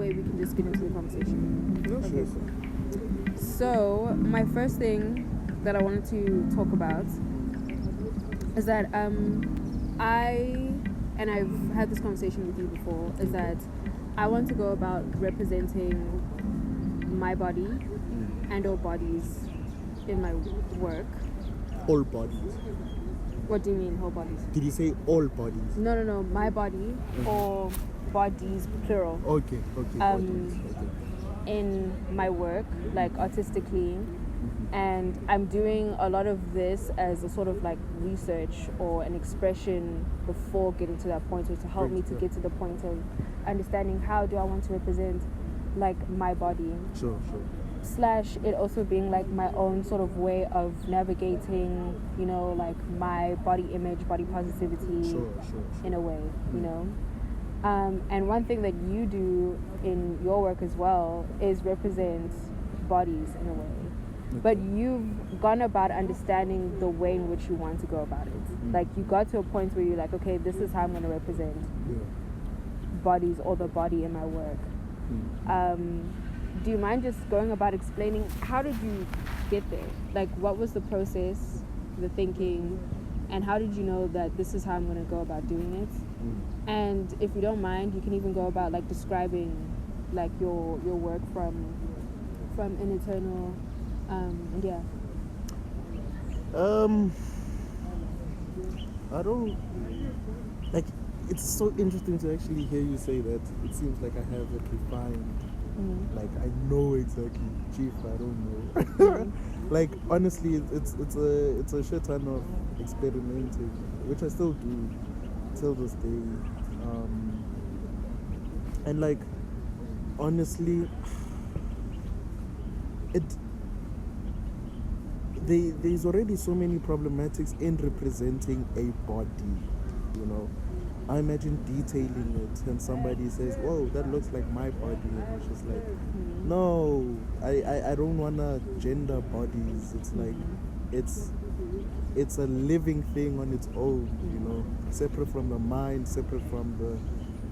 way we can just get into the conversation. No, Okay. sure. So my first thing that I wanted to talk about is that I've had this conversation with you before, is that I want to go about representing my body and or bodies in my work. All bodies. What do you mean, whole bodies? Did you say all bodies? No. My body or bodies, plural. Okay. Bodies. Okay. In my work, like artistically, and I'm doing a lot of this as a sort of like research or an expression before getting to that point, or to help me to get to the point of understanding how do I want to represent like my body. Sure. / it also being like my own sort of way of navigating, you know, like my body image, body positivity, Sure. in a way, you know. And one thing that you do in your work as well is represent bodies in a way. Okay. But you've gone about understanding the way in which you want to go about it. Like you got to a point where you're like, okay, this is how I'm going to represent bodies or the body in my work. Do you mind just going about explaining how did you get there? Like what was the process, the thinking, and how did you know that this is how I'm going to go about doing it? And if you don't mind, you can even go about like describing like your work from an eternal I don't like. It's so interesting to actually hear you say that. It seems like I have it refined. Like I know exactly. Chief, I don't know. Like honestly, it's a shit ton of experimenting, which I still do till this day. And like honestly, there's already so many problematics in representing a body, you know. I imagine detailing it and somebody says, "Whoa, that looks like my body," and it's just like, no, I don't wanna gender bodies. It's like it's a living thing on its own, you know, separate from the mind, separate from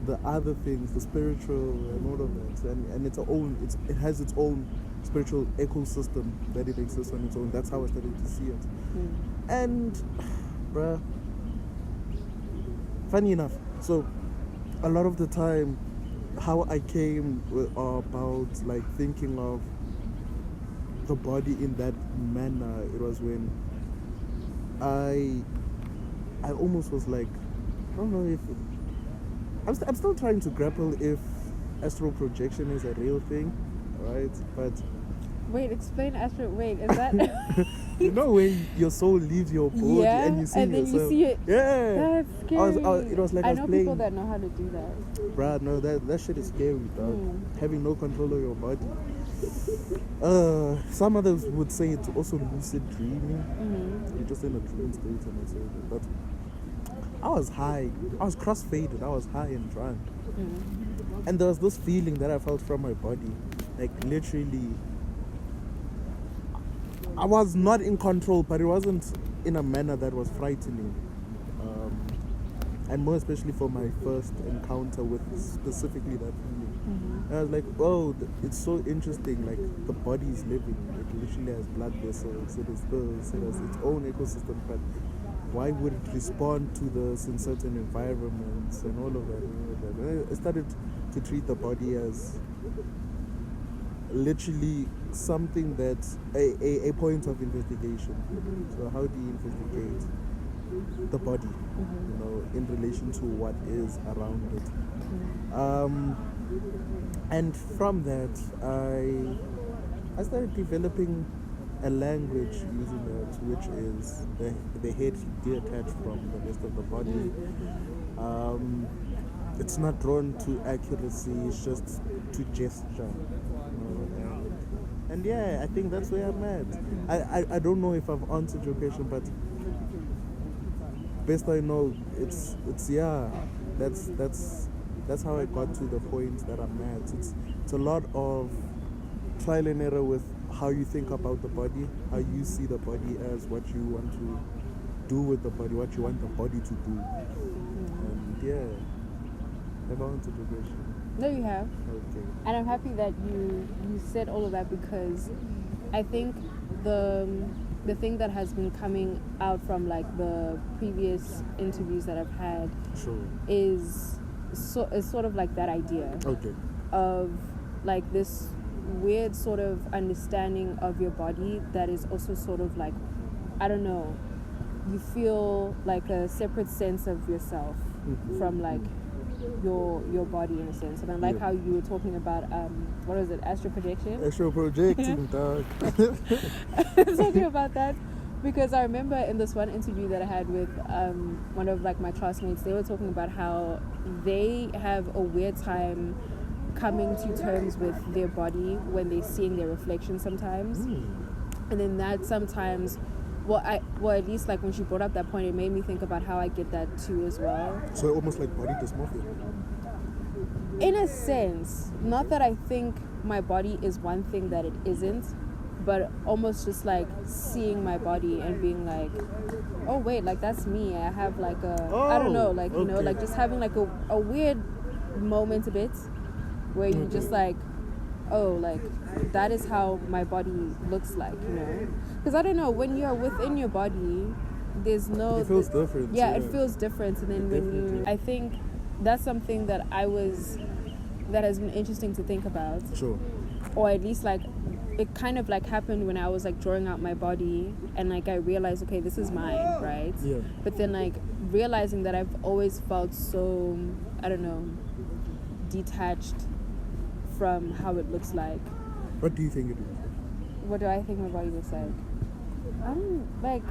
the other things, the spiritual and all of that, and it has its own spiritual ecosystem that it exists on its own. That's how I started to see it. And bruh, funny enough, so a lot of the time how I came about like thinking of the body in that manner, it was when I almost was like, I don't know if I'm still trying to grapple if astral projection is a real thing, right? But wait, explain astral. Wait, is that you know when your soul leaves your body and you see and then yourself? you see it. Yeah, That's scary. it was like I I was know playing. people that know how to do that. Bruh, no, that shit is scary, dog. Having no control of your body. Some others would say it's also lucid dreaming. You're just in a dream state and it's over. But I was high. I was cross-faded. I was high and drunk. And there was this feeling that I felt from my body. Like literally, I was not in control, but it wasn't in a manner that was frightening. And more especially for my first encounter with specifically that feeling. And I was like, oh, it's so interesting. Like the body is living. It literally has blood vessels. It has this. It has its own ecosystem. But why would it respond to this in certain environments and all of that? And I started to treat the body as literally something that's a point of investigation. So how do you investigate the body, you know, in relation to what is around it? And from that, I started developing a language using that, which is the head detached from the rest of the body. It's not drawn to accuracy, it's just to gesture. And yeah, I think that's where I'm at. I don't know if I've answered your question, but best I know, it's that's how I got to the point that I'm at. It's a lot of trial and error with how you think about the body, how you see the body as what you want to do with the body, what you want the body to do. And yeah, I've answered your question. No, you have. Okay. And I'm happy that you said all of that, because I think the thing that has been coming out from like the previous interviews that I've had Sure. is sort of like that idea Okay. of like this weird sort of understanding of your body that is also sort of like, I don't know, you feel like a separate sense of yourself from like your body in a sense. And I like how you were talking about what was it, astral projection? Astral projecting, dog. Talking about that, because I remember in this one interview that I had with one of like my classmates, they were talking about how they have a weird time coming to terms with their body when they're seeing their reflection sometimes. And then that sometimes, well, at least like when she brought up that point, it made me think about how I get that too as well. So almost like body dysmorphia. In a sense, not that I think my body is one thing that it isn't, but almost just like seeing my body and being like, oh wait, like that's me. I have like I don't know, like, you know, like just having like a weird moment a bit where you just like, oh, like that is how my body looks like, you know? Because I don't know, when you're within your body, there's no... It feels different. Yeah, it feels different. And then when I think that's something that that has been interesting to think about. Sure. Or at least like, it kind of like happened when I was like drawing out my body and like I realized, okay, this is mine, right? Yeah. But then like realizing that I've always felt so, I don't know, detached from how it looks like. What do you think it is? What do I think my body looks like? Like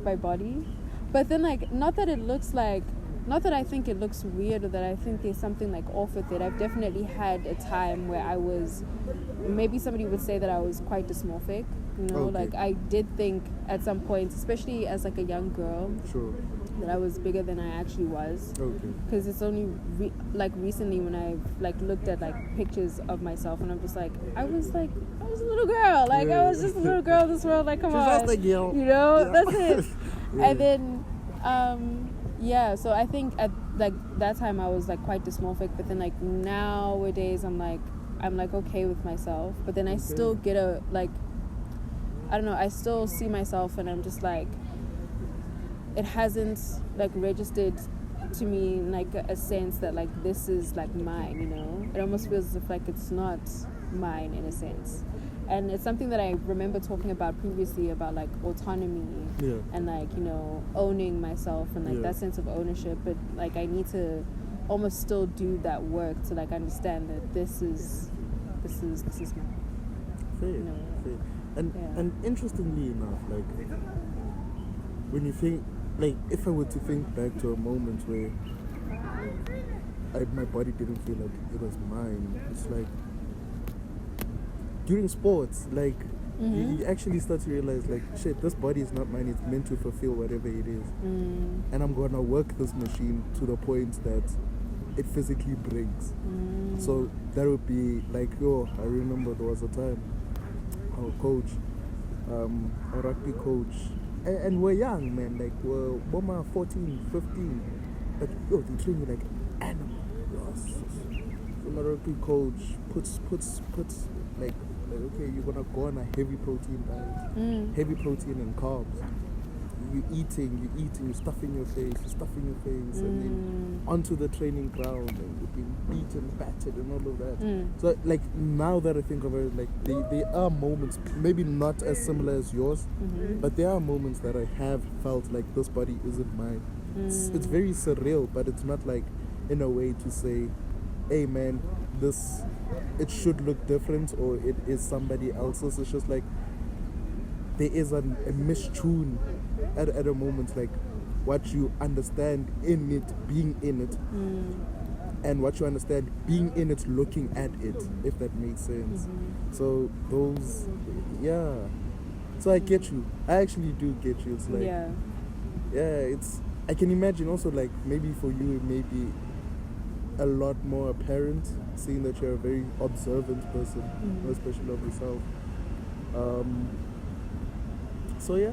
my body, but then like not that it looks like, not that I think it looks weird or that I think there's something like off with it. I've definitely had a time where I was, maybe somebody would say that I was quite dysmorphic, you know. Okay. Like I did think at some point, especially as like a young girl, Sure. that I was bigger than I actually was. Okay. Because it's only like recently when I've like looked at like pictures of myself and I'm just like, I was a little girl, like I was just a little girl in this world, like come She's on, just a girl. you know. Yeah. That's it. Yeah. And then so I think at like that time I was like quite dysmorphic, but then like nowadays I'm like okay with myself, but then I still get a like, I don't know, I still see myself and I'm just like, it hasn't like registered to me in like a sense that like this is like mine, you know. It almost feels as if like it's not mine in a sense. And it's something that I remember talking about previously about like autonomy and like, you know, owning myself and like that sense of ownership. But like I need to almost still do that work to like understand that this is mine. Fair, You know? fair. And interestingly enough, like when you think, like if I were to think back to a moment where my body didn't feel like it was mine, it's like during sports, like you actually start to realize like, shit, this body is not mine, it's meant to fulfill whatever it is. And I'm gonna work this machine to the point that it physically breaks. So that would be like, I remember there was a time our coach, our rugby coach, and we're young, man, like we're 14, 15, but they train you like animal. So my rugby coach puts like okay, you're gonna go on a heavy protein diet, heavy protein and carbs. You're eating, you're stuffing your face, and then onto the training ground, and you're being beaten, battered, and all of that. So, like, now that I think of it, like, there are moments, maybe not as similar as yours, but there are moments that I have felt like this body isn't mine. It's very surreal, but it's not like in a way to say, hey, man, it should look different or it is somebody else's. It's just like there is a mistune at a moment, like what you understand in it, being in it, and what you understand being in it, looking at it, if that makes sense. So those, so I get you. I actually do get you. It's like, it's, I can imagine also like maybe for you it may be a lot more apparent, seeing that you're a very observant person, especially of yourself. So yeah.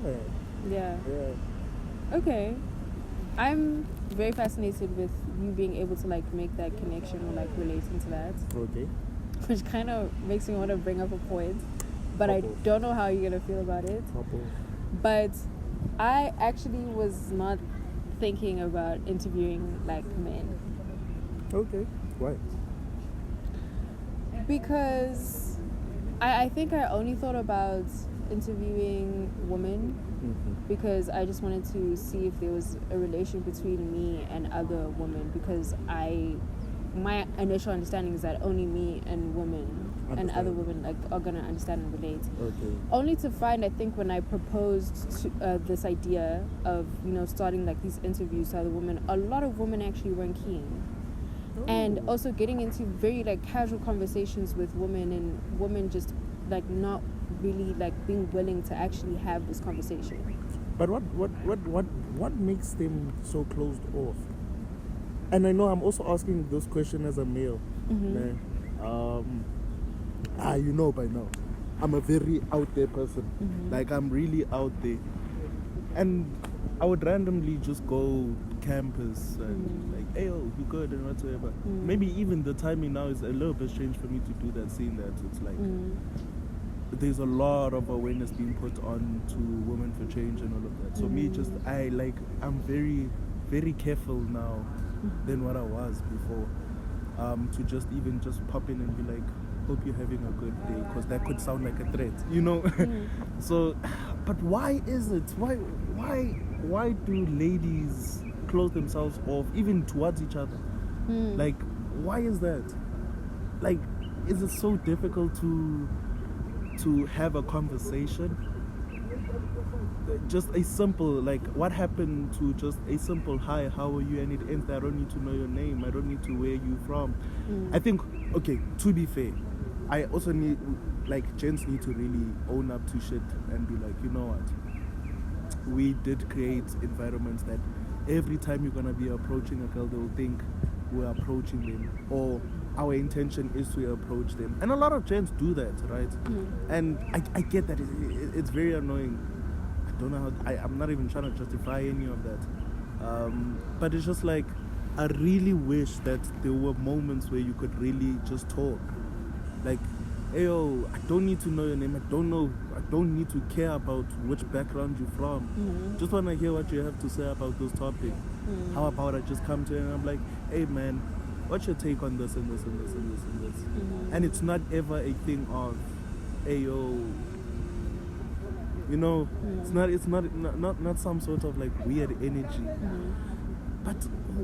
Okay. I'm very fascinated with you being able to like make that connection or like relating to that, Okay. which kind of makes me want to bring up a point, but I Pop-off. don't know how you're gonna feel about it. But I actually was not thinking about interviewing like men Okay. Why? because I think I only thought about interviewing women because I just wanted to see if there was a relation between me and other women, because my initial understanding is that only me and women and other women like are gonna understand and relate. Okay. Only to find, I think, when I proposed to, this idea of starting like these interviews to other women, a lot of women actually weren't keen. And also getting into very like casual conversations with women, and women just like not really like being willing to actually have this conversation. But what makes them so closed off? And I know I'm also asking this question as a male. You know by now, I'm a very out there person. Like I'm really out there, and I would randomly just go campus and like, hey, oh, you good and whatsoever. Maybe even the timing now is a little bit strange for me to do that, seeing that it's like there's a lot of awareness being put on to women for change and all of that. So me, just I'm very, very careful now than what I was before. To just even just pop in and be like, hope you're having a good day, because that could sound like a threat, So, but why is it? Why do ladies close themselves off even towards each other? Like, why is that? Like, is it so difficult to have a conversation? Just a simple, like, what happened to just a simple hi, how are you, and it ends there. I don't need to know your name, I don't need to where you from. I think, okay, to be fair, I also need, like, gents need to really own up to shit and be like, you know what, we did create environments that every time you're gonna be approaching a girl, they'll think we're approaching them, or our intention is to approach them. And a lot of gents do that, right? And I get that it's very annoying. I don't know how, I'm not even trying to justify any of that. But it's just like, I really wish that there were moments where you could really just talk. Like, hey, yo, I don't need to know your name. I don't need to care about which background you're from. Just want to hear what you have to say about this topic. How about I just come to you and I'm like, hey, man, what's your take on this and this and this and this and this? And it's not ever a thing of, hey, yo, it's not some sort of like weird energy. But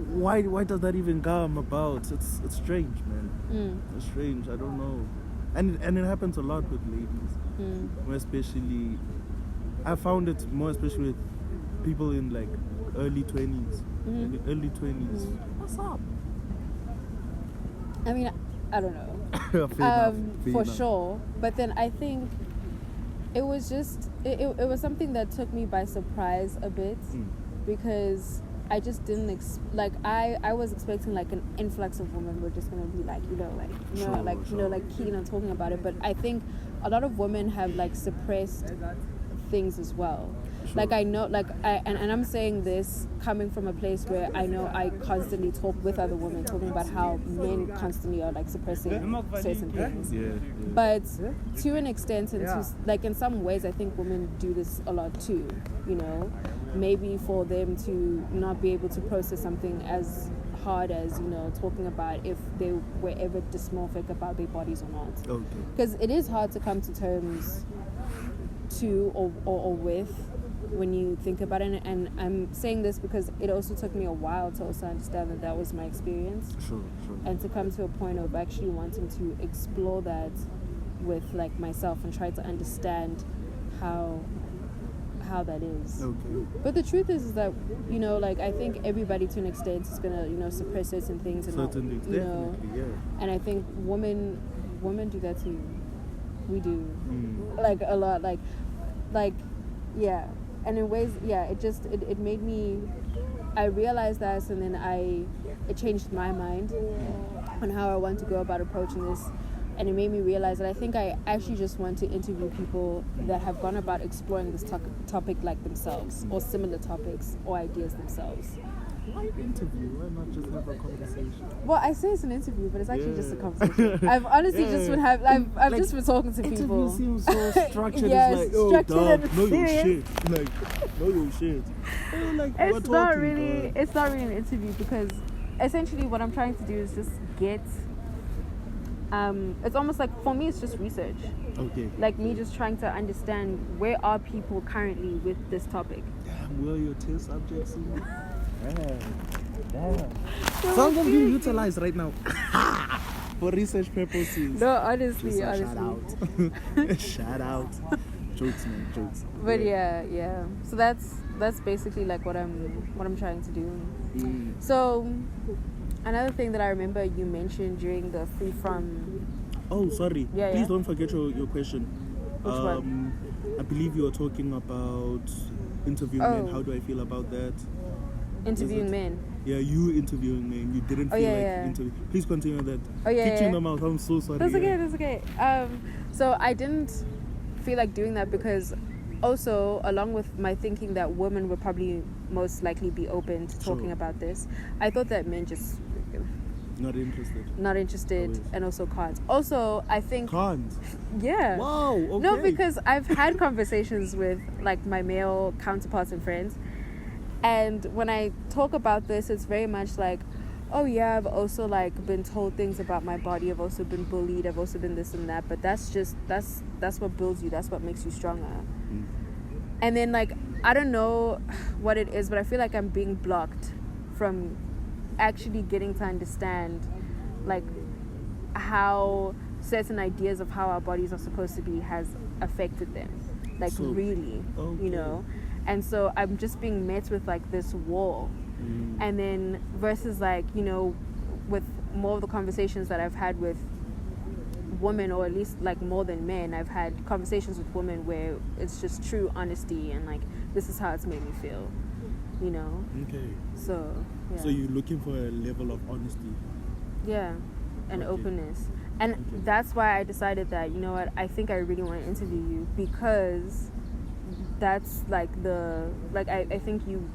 why does that even come about? It's strange, man. It's strange. I don't know. And it happens a lot with ladies. More especially, I found it more especially with people in like early 20s. Early 20s. What's up? I mean, I don't know. Fair enough. Sure. But then I think it was just it was something that took me by surprise a bit, because I just didn't I was expecting like an influx of women were just gonna be like keen on talking about it. But I think a lot of women have like suppressed things as well. Like I know, and I'm saying this coming from a place where I know I constantly talk with other women, talking about how men constantly are like suppressing certain things. But to an extent, and to like in some ways, I think women do this a lot too. Maybe for them to not be able to process something as hard as talking about if they were ever dysmorphic about their bodies or not. Because it is hard to come to terms to or with when you think about it, and I'm saying this because it also took me a while to also understand that was my experience. Sure. And to come to a point of actually wanting to explore that with like myself and try to understand how that is. But the truth is that I think everybody to an extent is gonna suppress certain things, and certainly, and I think women do that too. We do like a lot, like yeah. And in ways, it made me, I realized that, and then it changed my mind on how I want to go about approaching this. And it made me realize that I think I actually just want to interview people that have gone about exploring this topic like themselves, or similar topics or ideas themselves. Why interview? Why not just have a conversation? Well, I say it's an interview, but it's actually just a Yeah. conversation. I've honestly just been I've Like, just been talking to Interview people. seems so structured. Yeah, It's like, oh, structured dog, and know your serious. shit. Like, know your shit. Oh, like, we're It's not talking, really dog. it's not really an interview because essentially what I'm trying to do is just get it's almost like for me it's just research. Okay. Like me just trying to understand where are people currently with this topic. Damn, where are your test subjects in? Damn. Some of them being utilized right now for research purposes. No, honestly, Just a honestly. shout out. Shout out. Jokes, man, jokes. But yeah. So that's basically like what I'm trying to do. Mm. So another thing that I remember you mentioned during the free from Oh, sorry. Yeah, Please yeah. don't forget your question. Which one? I believe you were talking about interviewing men. Oh. How do I feel about that? interviewing Is it- men. Yeah, you interviewing men. You didn't Oh, feel yeah, like yeah. interview. Please continue that. Oh, yeah, Kicked you in yeah. the mouth. I'm so sorry. That's yeah. okay. So I didn't feel like doing that because also along with my thinking that women would probably most likely be open to talking Sure. about this, I thought that men just Not interested. not interested Always. and also can't. Also, I think Can't. yeah. Wow. Okay. No, because I've had conversations with like my male counterparts and friends, and when I talk about this, it's very much like, oh yeah, I've also like been told things about my body. I've also been bullied. I've also been this and that. But that's what builds you. That's what makes you stronger. Mm. And then like I don't know what it is, but I feel like I'm being blocked from actually getting to understand like how certain ideas of how our bodies are supposed to be has affected them, like So, really, okay. you know. And so I'm just being met with like this wall. Mm. And then versus like, you know, with more of the conversations that I've had with women, or at least like more than men, I've had conversations with women where it's just true honesty and like this is how it's made me feel, you know. Okay. So yeah. So you're looking for a level of honesty. Yeah, and Okay. openness. And Okay. that's why I decided that, you know what, I think I really want to interview you because that's like I think you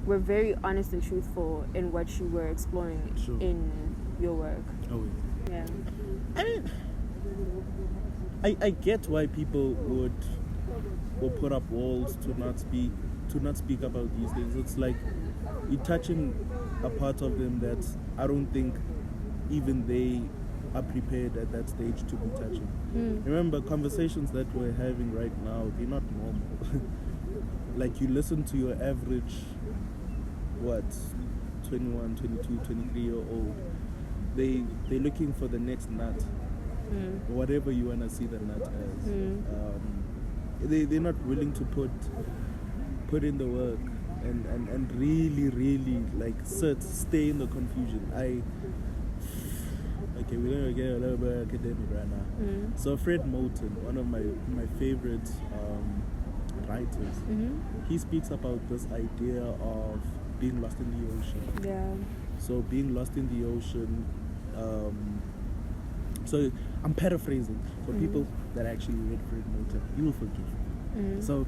were very honest and truthful in what you were exploring Sure. in your work. Oh wait. Yeah. I mean, I get why people would put up walls to not speak about these things. It's like you're touching a part of them that I don't think even they are prepared at that stage to be touching. Remember, conversations that we're having right now, they're not normal. Like you listen to your average 21, 22, 23-year-old, they're looking for the next nut, whatever you want to see the nut as. They're not willing to put in the work and really like stay in the confusion. Okay, we're gonna get a little bit academic right now. So Fred Moulton, one of my favorite writers, he speaks about this idea of being lost in the ocean. Yeah. So being lost in the ocean, so I'm paraphrasing for people that actually read Fred Moulton. You will forgive me. So,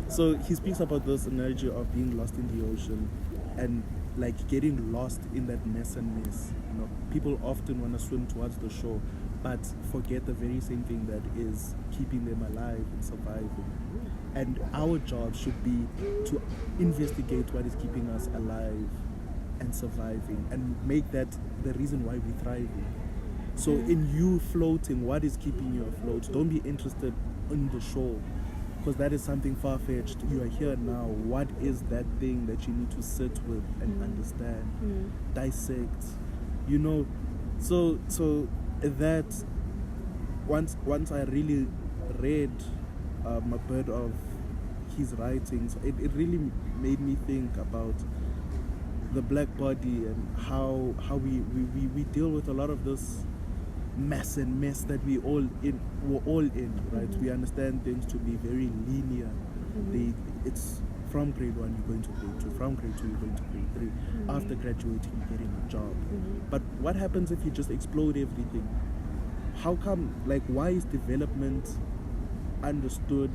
so he speaks about this analogy of being lost in the ocean and like getting lost in that mess. You know, people often want to swim towards the shore, but forget the very same thing that is keeping them alive and surviving. And our job should be to investigate what is keeping us alive and surviving and make that the reason why we're thriving. So in you floating, what is keeping you afloat? Don't be interested in the shore, because that is something far-fetched. You are here now. What is that thing that you need to sit with and understand, dissect, you know? So that once I really read a bit of his writings, it really made me think about the black body and how we deal with a lot of this mess that we're all in, right? We understand things to be very linear. It's from grade 1 you're going to grade 2, from grade 2 you're going to grade 3, after graduating you're getting a job. But what happens if you just explode everything? How come, like, why is development understood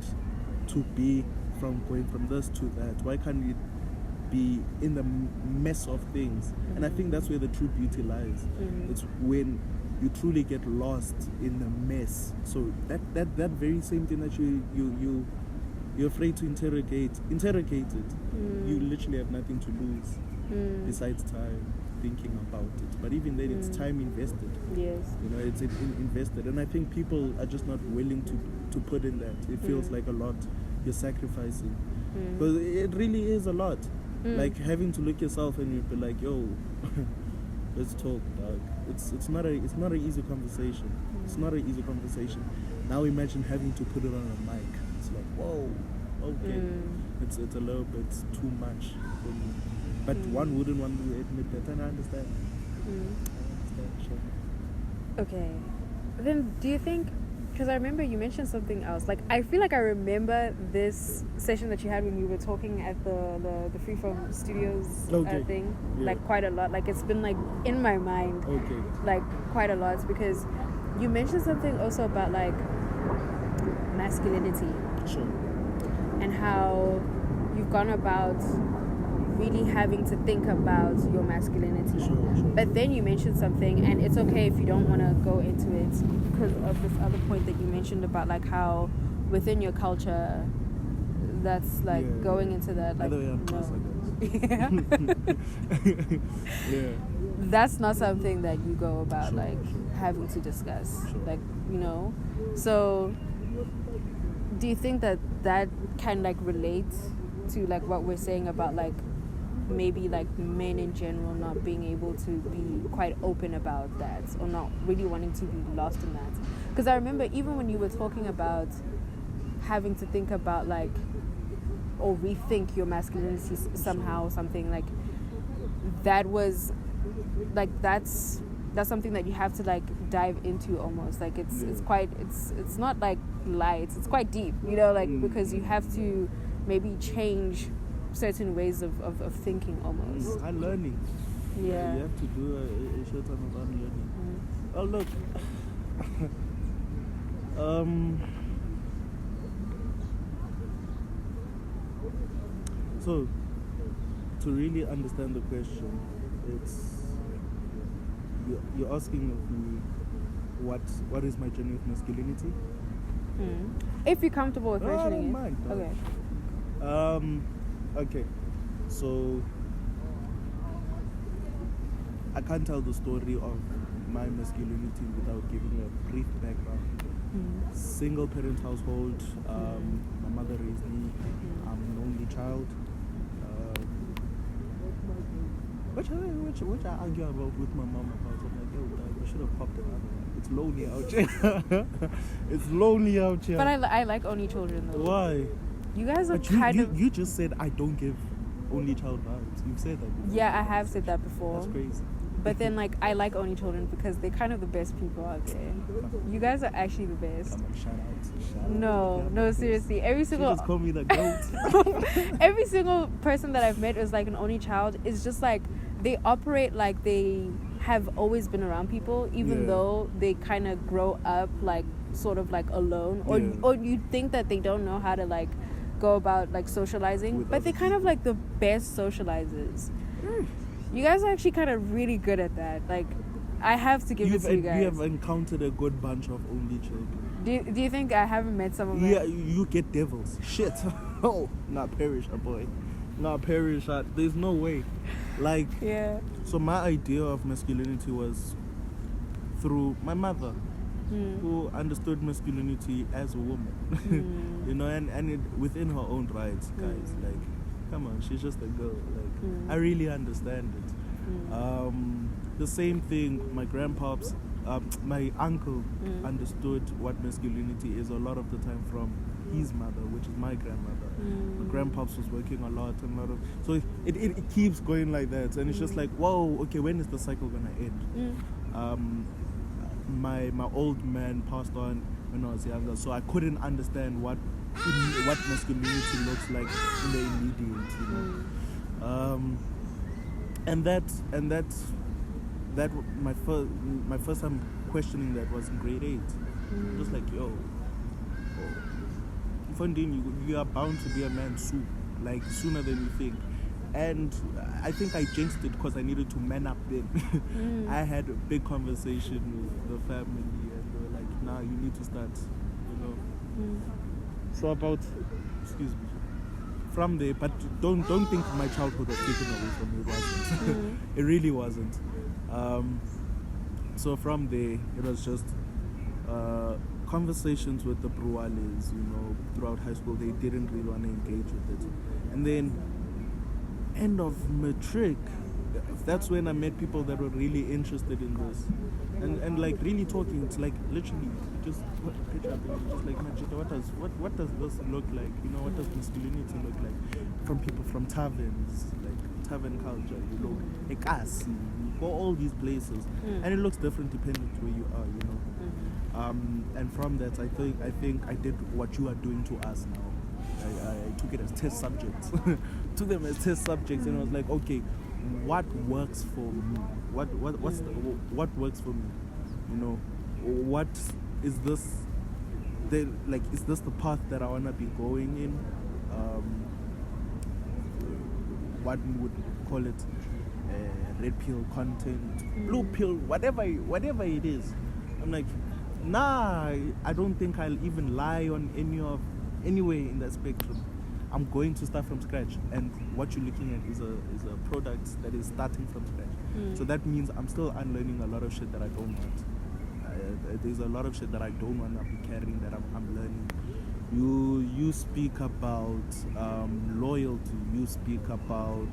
to be from going from this to that? Why can't it be in the mess of things. And I think that's where the true beauty lies. It's when you truly get lost in the mess. So that very same thing that you're afraid to interrogate it. You literally have nothing to lose besides time thinking about it. But even then, it's time invested. Yes. You know, it's invested. And I think people are just not willing to put in that. It feels like a lot you're sacrificing. Because it really is a lot. Like having to look yourself and you'd be like, yo, let's talk, dog. It's not an easy conversation. It's not an easy conversation. Now imagine having to put it on a mic. It's like, whoa, okay. It's a little bit too much for me. But one wouldn't want to admit that, and I understand. Sure. Okay. Then do you think, because I remember you mentioned something else. Like, I feel like I remember this session that you had when we were talking at the Freeform Studios thing, like quite a lot. Like, it's been like in my mind, like quite a lot, because you mentioned something also about like masculinity. Sure. And how you've gone about really having to think about your masculinity. Sure. But then you mentioned something, and it's okay if you don't want to go into it because of this other point that you mentioned about like how within your culture that's like going into that, like, either way, I'm close, I guess. Yeah. That's not something that you go about having to discuss, like, you know. So do you think that can like relate to like what we're saying about like maybe like men in general not being able to be quite open about that, or not really wanting to be lost in that? Because I remember even when you were talking about having to think about like, or rethink your masculinity somehow, something like that was like that's something that you have to like dive into almost, like it's quite, it's not like light, it's quite deep, you know, like because you have to maybe change certain ways of thinking almost. I'm learning. Yeah. You have to do a short time of unlearning. Oh look. So to really understand the question, it's you're asking of me what is my journey with masculinity? If you're comfortable with mentioning I don't it. mind, Okay. Okay, so I can't tell the story of my masculinity without giving a brief background. Single parent household. My mother raised me. I'm an only child. Which I argue about with my mom about. I'm like, yo, dad, we should have popped another one. It's lonely out here. It's lonely out here. But I like only children though. Why? You guys are you just said I don't give only child vibes. You've said that before. Yeah, I have said that before. That's crazy. But then like I like only children because they're kind of the best people out there. You guys are actually the best. Come on, shout out. No, seriously. Every single She just called me the goat. every single person that I've met is like an only child. Is just like they operate like they have always been around people, even though they kind of grow up like sort of like alone, or you think that they don't know how to like go about like socializing, but they're kind of like the best socializers. You guys are actually kind of really good at that. Like, I have to give it to you guys. You have encountered a good bunch of only children. Do you think I haven't met some of them? Yeah, you get devils. Shit. Oh, not perish, boy. Not perish. There's no way. Like, so my idea of masculinity was through my mother, who understood masculinity as a woman. You know, and it, within her own rights, guys. Like, come on, she's just a girl. Like, I really understand it. The same thing, my grandpops, my uncle understood what masculinity is a lot of the time from his mother, which is my grandmother. My grandpops was working a lot, so it keeps going like that, and it's just like, whoa, okay, when is the cycle gonna end? My old man passed on when I was younger, so I couldn't understand what masculinity looks like in the immediate, you know. And that my first time questioning that was in grade 8. Just like, yo, Funding, you are bound to be a man soon, like sooner than you think. And I think I jinxed it because I needed to man up then. I had a big conversation with the family, and they were like, nah, you need to start, you know. So about, excuse me, from there, but don't think my childhood was taken away from me. It wasn't. It really wasn't. So from there, it was just conversations with the Bruales, you know, throughout high school. They didn't really want to engage with it. And then end of matric, that's when I met people that were really interested in this, and like really talking. It's like literally just put a picture up and just like, Majida, what does this look like? You know, what does masculinity look like? From people from taverns, like tavern culture, you know, Ekasi, you go all these places, and it looks different depending on where you are, you know. And from that, I think I did what you are doing to us now. I took it as test subjects. Took them as test subjects, and I was like, okay, what works for me? What works for me? You know, what is this? Is this the path that I wanna be going in? What we would call it, red pill content, blue pill, whatever it is. I'm like, nah, I don't think I'll even lie on anywhere in that spectrum. I'm going to start from scratch, and what you're looking at is a product that is starting from scratch. So that means I'm still unlearning a lot of shit that I don't want. There's a lot of shit that I don't want to be carrying that I'm learning. You speak about loyalty. You speak about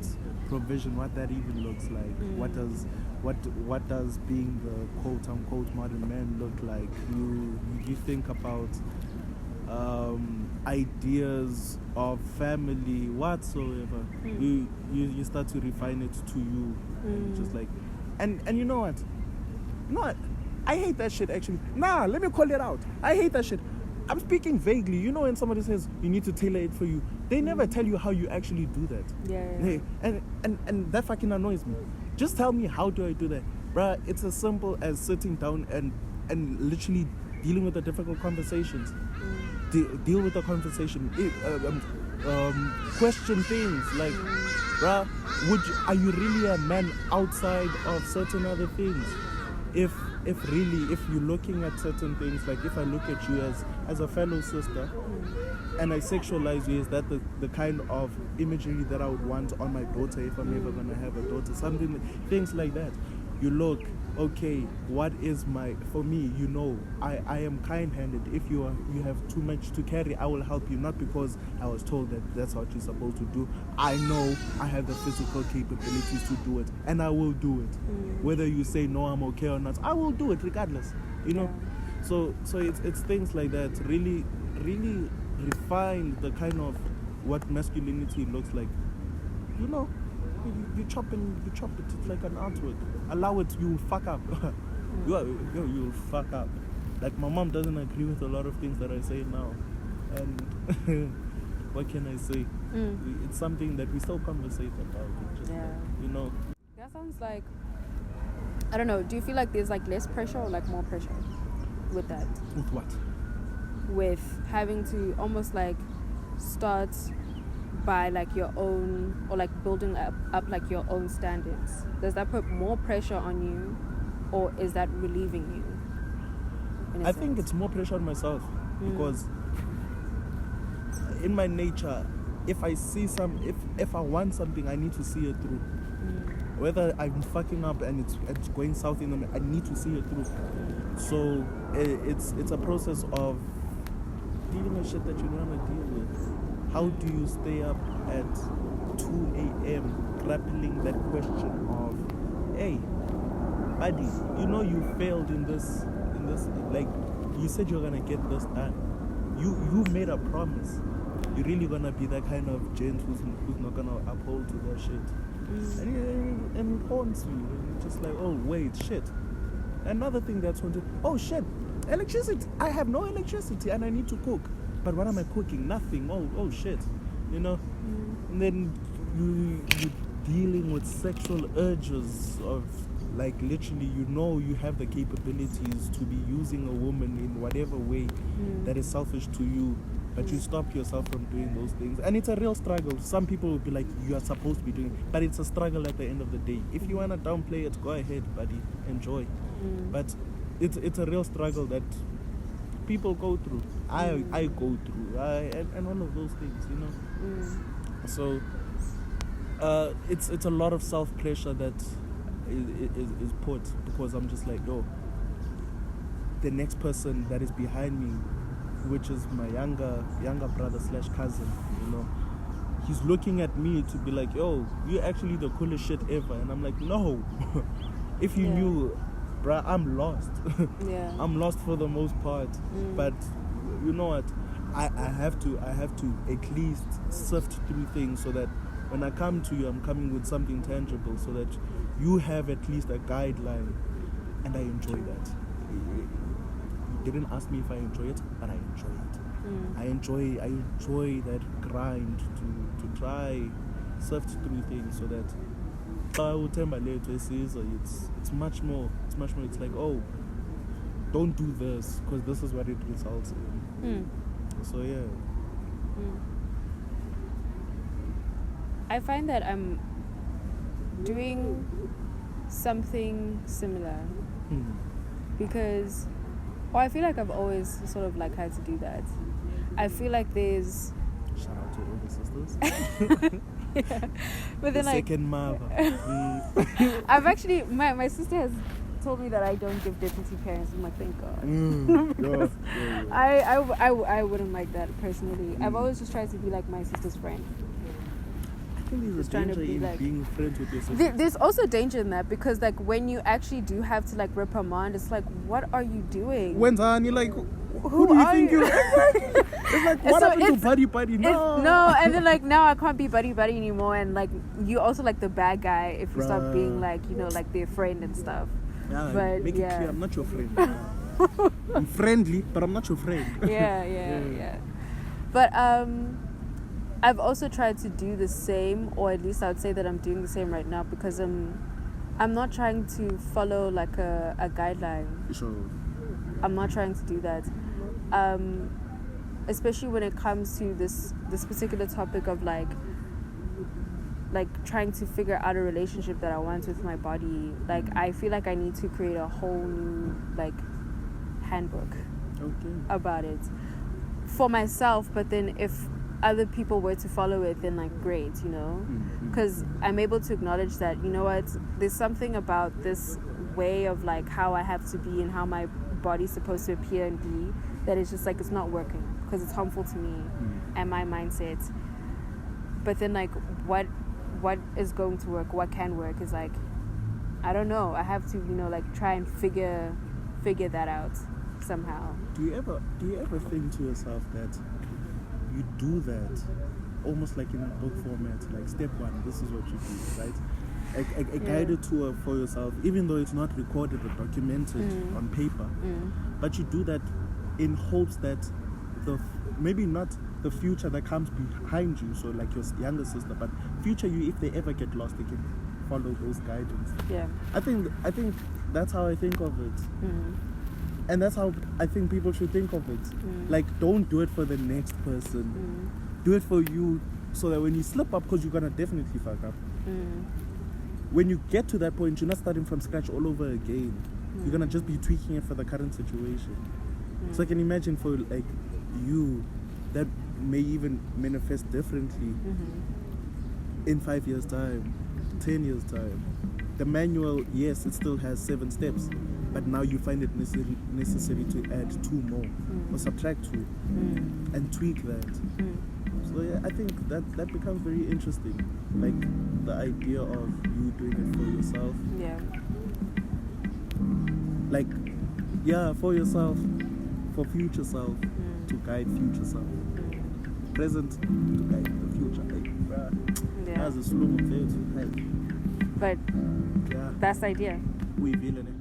provision. What that even looks like. What does being the quote unquote modern man look like? You think about ideas of family whatsoever. You start to refine it to you, just like, and you know what? I hate that shit actually. Nah, let me call it out. I hate that shit. I'm speaking vaguely. You know, when somebody says you need to tailor it for you, they never tell you how you actually do that. Yeah. And that fucking annoys me. Just tell me, how do I do that? Bruh, it's as simple as sitting down and literally dealing with the difficult conversations. Deal with the conversation. Question things like, bruh, are you really a man outside of certain other things? If you're looking at certain things, like if I look at you as a fellow sister and I sexualize you, is that the kind of imagery that I would want on my daughter if I'm ever gonna have a daughter? Things like that. You look, okay, what is for me, you know, I am kind-handed. If you have too much to carry, I will help you, not because I was told that that's what you're supposed to do. I know I have the physical capabilities to do it, and I will do it. Whether you say no, I'm okay or not, I will do it regardless, you know. So it's things like that. Really refine the kind of what masculinity looks like, you know. You chop it. It's like an artwork. Allow it. You'll fuck up. You'll fuck up. Like, my mom doesn't agree with a lot of things that I say now, and what can I say? It's something that we still conversate about. Just like, you know. That sounds like, I don't know. Do you feel like there's like less pressure or like more pressure with that? With what? With having to almost like start by like your own, or like building up like your own standards. Does that put more pressure on you, or is that relieving you? I think it's more pressure on myself, because in my nature, if I see if I want something, I need to see it through. Whether I'm fucking up and it's going south in, I need to see it through. So it's a process of dealing with shit that you don't want to deal with. How do you stay up at 2 a.m. grappling that question of, hey, buddy, you know you failed in this, like, you said you're gonna get this done. You made a promise. You're really gonna be that kind of gent who's not gonna uphold to that shit. And it haunts me. It's just like, oh wait, shit. Another thing that's haunted, oh shit, electricity. I have no electricity and I need to cook. But what am I cooking? Nothing. Oh shit. You know? And then you dealing with sexual urges of, like, literally, you know, you have the capabilities to be using a woman in whatever way that is selfish to you, but you stop yourself from doing those things. And it's a real struggle. Some people will be like, you are supposed to be doing it, but it's a struggle at the end of the day. If you want to downplay it, go ahead, buddy, enjoy. But it's a real struggle that people go through. I go through, and all of those things, you know. So it's a lot of self pressure that is put, because I'm just like, yo, the next person that is behind me, which is my younger brother / cousin, you know, he's looking at me to be like, yo, you're actually the coolest shit ever. And I'm like, no. If you knew, bruh, I'm lost. I'm lost for the most part. But you know what, I have to at least sift through things, so that when I come to you, I'm coming with something tangible, so that you have at least a guideline. And I enjoy that. You didn't ask me if I enjoy it, but I enjoy it. I enjoy that grind to try sift through things, so that it's much more. It's like, oh, don't do this, because this is what it results in. So yeah. I find that I'm doing something similar because, I feel like I've always sort of like had to do that. I feel like there's shout out to all the sisters. Yeah. But then, like, second mother. I've actually, my sister has told me that I don't give deputy parents. I'm like, thank God. I wouldn't like that personally. I've always just tried to be like my sister's friend. I think there's a danger in being friends with your sister. There's also danger in that, because like when you actually do have to like reprimand, it's like, what are you doing? When's on? You're like, who do you think you are? It's like, what happened to buddy? No, and then like now I can't be buddy anymore, and like you also like the bad guy if you start being like, you know, like their friend and stuff. Yeah, but make it clear, I'm not your friend. I'm friendly, but I'm not your friend. Yeah. But I've also tried to do the same, or at least I would say that I'm doing the same right now, because I'm not trying to follow like a guideline. Sure. I'm not trying to do that. Especially when it comes to this particular topic of like trying to figure out a relationship that I want with my body. Like, I feel like I need to create a whole new like handbook about it for myself. But then if other people were to follow it, then like great, you know, because I'm able to acknowledge that, you know what, there's something about this way of like how I have to be and how my body's supposed to appear and be, that it's just like, it's not working because it's harmful to me and my mindset. But then like what is going to work, what can work, is like, I don't know, I have to, you know, like try and figure that out somehow. Do you ever think to yourself that you do that almost like in a book format, like step 1, this is what you do, right? A guided tour for yourself, even though it's not recorded or documented on paper, but you do that in hopes that maybe not the future that comes behind you, so like your younger sister, but future you, if they ever get lost, they can follow those guidance. I think that's how I think of it. And that's how I think people should think of it. Like, don't do it for the next person. Do it for you, so that when you slip up, because you're going to definitely fuck up. When you get to that point, you're not starting from scratch all over again. You're going to just be tweaking it for the current situation. So I can imagine for like you, that may even manifest differently in 5 years' time, 10 years' time. The manual, yes, it still has 7 steps, but now you find it necessary to add 2 more or subtract 2 and tweak that. So yeah, I think that becomes very interesting, like the idea of you doing it for yourself. Like, for yourself, for future self, to guide future self. Present to guide the future. Like, that's a slow move. But that's the idea. We feeling it.